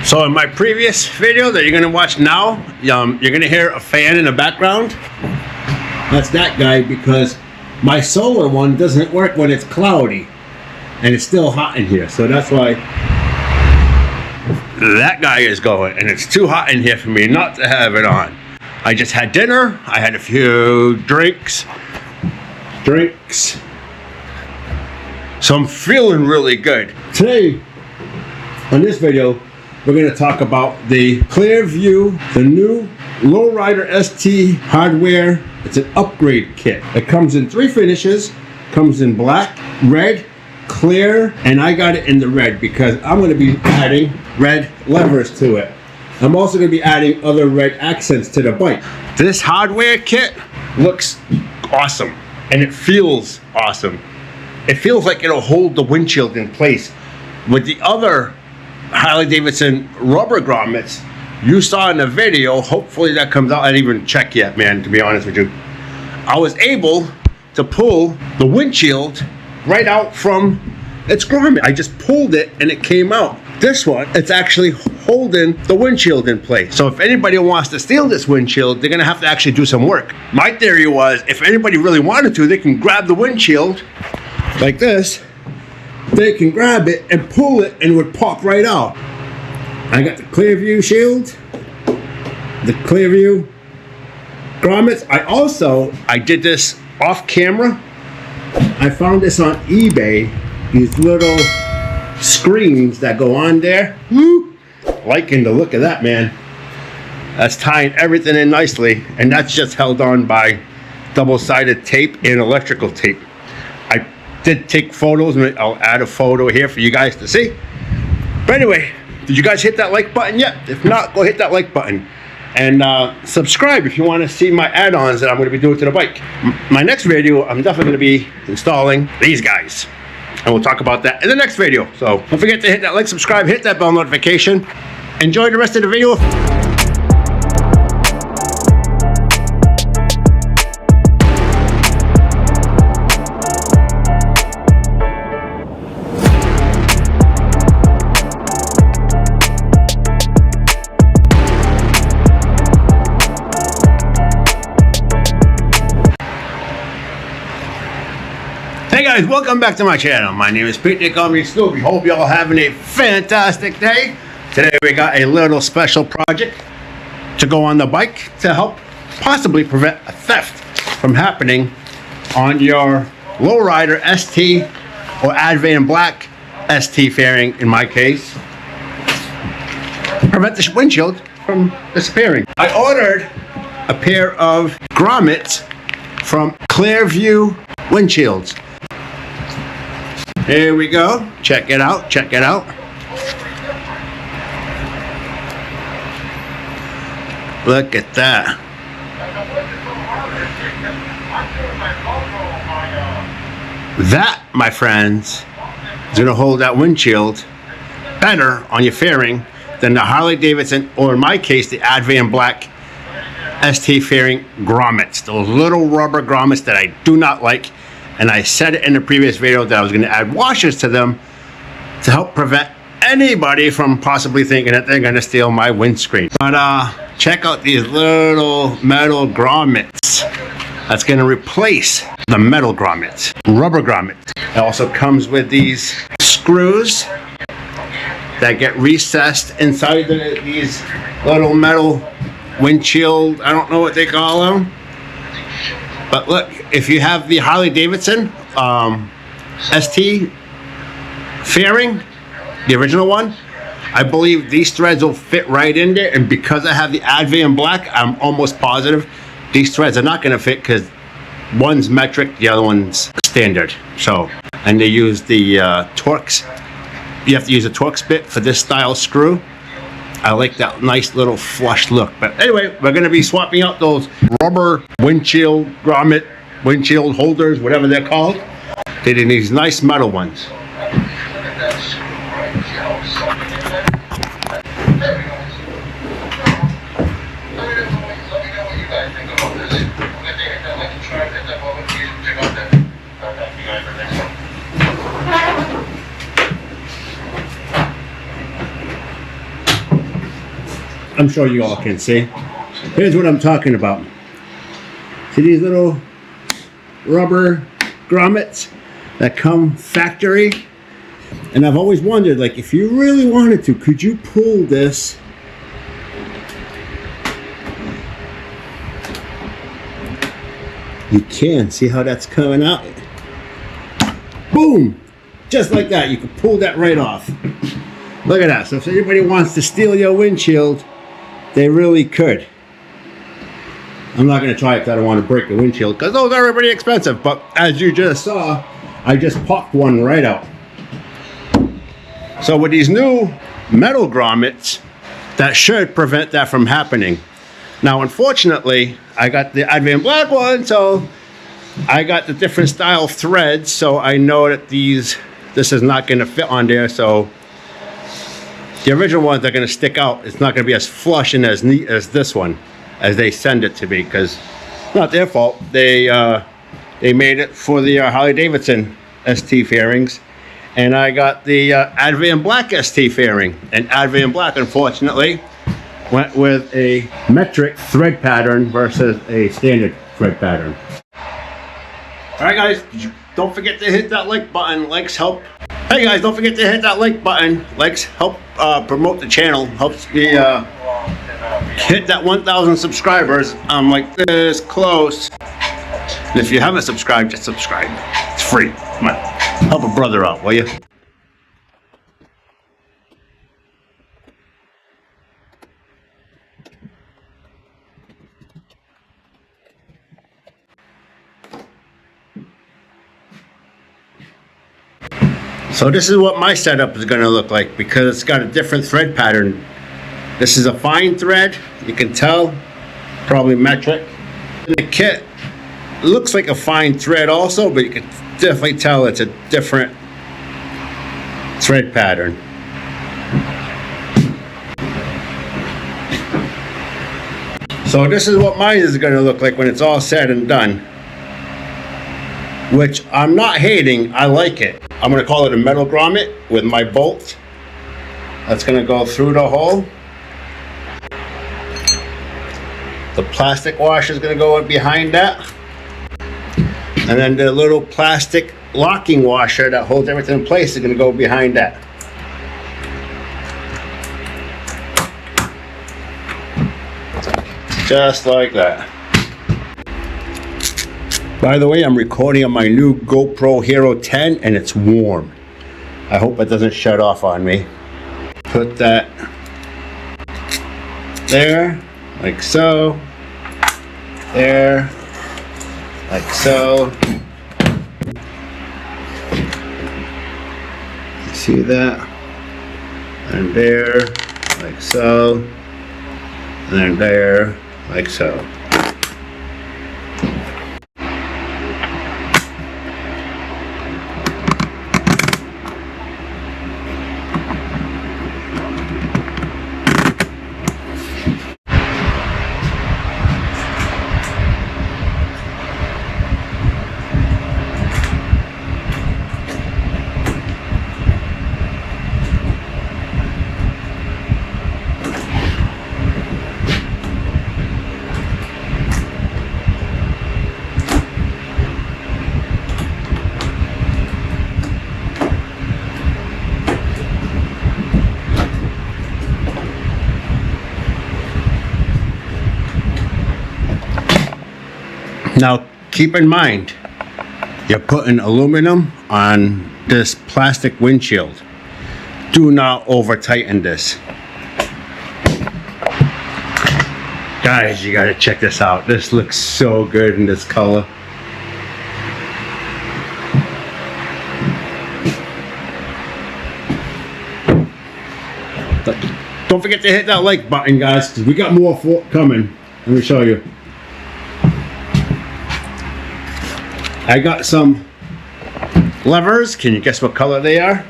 So in my previous video that you're gonna watch now, you're gonna hear a fan in the background. That's that guy, because my solar one doesn't work when it's cloudy and it's still hot in here. So that's why that guy is going, and it's too hot in here for me not to have it on. I just had dinner, I had a few drinks. So I'm feeling really good. Today, on this video, we're going to talk about the Clearview, the new Lowrider ST hardware. It's an upgrade kit. It comes in 3 finishes. Comes in black, red, clear, and I got it in the red because I'm going to be adding red levers to it. I'm also going to be adding other red accents to the bike. This hardware kit looks awesome, and it feels awesome. It feels like it'll hold the windshield in place. With the other Harley Davidson rubber grommets you saw in the video, hopefully that comes out. I didn't even check yet, man, to be honest with you. I was able to pull the windshield right out from its grommet. I just pulled it and it came out. This one, it's actually holding the windshield in place. So if anybody wants to steal this windshield, they're gonna have to actually do some work. My theory was, if anybody really wanted to, they can grab the windshield like this. They can grab it and pull it and it would pop right out. I got the Clearview shield, the Clearview grommets. I did this off camera. I found this on eBay, these little screens that go on there. Woo! Liking the look of that, man. That's tying everything in nicely, and that's just held on by double-sided tape and electrical tape. I did take photos, and I'll add a photo here for you guys to see. But anyway, did you guys hit that like button yet? If not, go hit that like button. And subscribe if you want to see my add-ons that I'm going to be doing to the bike. My next video, I'm definitely going to be installing these guys. And we'll talk about that in the next video. So don't forget to hit that like, subscribe, hit that bell notification. Enjoy the rest of the video. Hey guys, welcome back to my channel. My name is Pete, they call me Snoopy. Hope y'all having a fantastic day. Today we got a little special project to go on the bike to help possibly prevent a theft from happening on your Lowrider ST or Advanblack ST Fairing, in my case. Prevent the windshield from disappearing. I ordered a pair of grommets from Clearview Windshields. Here we go. Check it out. Check it out. Look at that. That, my friends, is going to hold that windshield better on your fairing than the Harley Davidson, or in my case, the Advanblack ST Fairing grommets. Those little rubber grommets that I do not like. And I said it in the previous video that I was going to add washers to them to help prevent anybody from possibly thinking that they're going to steal my windscreen. But check out these little metal grommets. That's going to replace the metal grommets, rubber grommets. It also comes with these screws that get recessed inside these little metal windshield, I don't know what they call them. But look, if you have the Harley Davidson ST Fairing, the original one, I believe these threads will fit right in there. And because I have the Advanblack, I'm almost positive these threads are not going to fit, because one's metric, the other one's standard. So, and they use the Torx. You have to use a Torx bit for this style screw. I like that nice little flush look. But anyway, we're going to be swapping out those rubber windshield grommet, windshield holders, whatever they're called. They did these nice metal ones. I'm sure you all can see. Here's what I'm talking about. See these little rubber grommets that come factory? And I've always wondered, like, if you really wanted to, could you pull this you can. See how that's coming out? Boom! Just like that. You can pull that right off. Look at that. So if anybody wants to steal your windshield, they really could. I'm not going to try it because I don't want to break the windshield, because those are pretty expensive. But as you just saw, I just popped one right out. So with these new metal grommets, that should prevent that from happening. Now, unfortunately, I got the Advanblack one, so I got the different style threads, so I know that this is not going to fit on there. So the original ones are going to stick out. It's not going to be as flush and as neat as this one, as they send it to be, because it's not their fault. They made it for the Harley Davidson ST Fairings, and I got the Advanblack ST Fairing, and Advanblack, unfortunately, went with a metric thread pattern versus a standard thread pattern. Alright guys, don't forget to hit that like button. Likes help. Hey guys, don't forget to hit that like button. Likes help promote the channel. Helps me hit that 1,000 subscribers. I'm like this close. And if you haven't subscribed, just subscribe. It's free. Come on. Help a brother out, will you? So this is what my setup is going to look like, because it's got a different thread pattern. This is a fine thread, you can tell, probably metric. And the kit looks like a fine thread also, but you can definitely tell it's a different thread pattern. So this is what mine is going to look like when it's all said and done, which I'm not hating. I like it. I'm going to call it a metal grommet with my bolt. That's going to go through the hole. The plastic washer is going to go behind that. And then the little plastic locking washer that holds everything in place is going to go behind that. Just like that. By the way, I'm recording on my new GoPro Hero 10 and it's warm. I hope it doesn't shut off on me. Put that there, like so. There, like so. You see that? And there, like so. And then there, like so. Now, keep in mind, you're putting aluminum on this plastic windshield. Do not over tighten this. Guys, you gotta check this out. This looks so good in this color. But don't forget to hit that like button, guys, because we got more coming. Let me show you. I got some levers. Can you guess what color they are?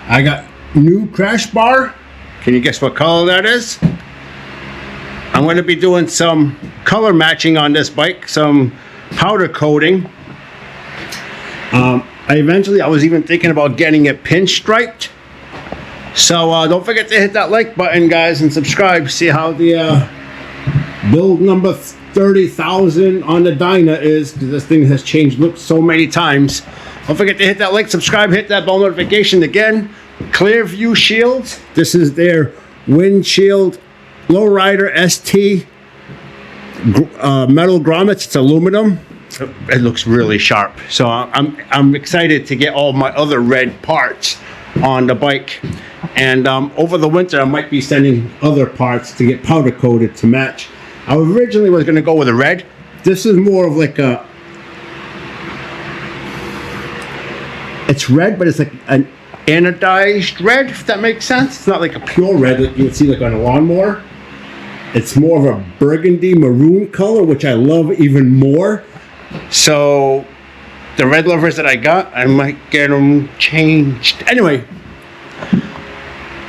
I got new crash bar. Can you guess what color that is? I'm going to be doing some color matching on this bike, some powder coating. I was even thinking about getting it pinstriped. So don't forget to hit that like button, guys, and subscribe. See how the build number 30,000 on the Dyna is, because this thing has changed looks so many times. Don't forget to hit that like, subscribe, hit that bell notification. Again, Clearview shields. This is their windshield lowrider ST metal grommets. It's aluminum. It looks really sharp. So I'm excited to get all my other red parts on the bike. And over the winter, I might be sending other parts to get powder coated to match. I originally was going to go with a red. This is more of like a... It's red, but it's like an anodized red, if that makes sense. It's not like a pure red that you would see like on a lawnmower. It's more of a burgundy maroon color, which I love even more. So the red lovers that I got, I might get them changed. Anyway,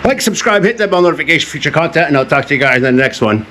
like, subscribe, hit that bell notification for future content, and I'll talk to you guys in the next one.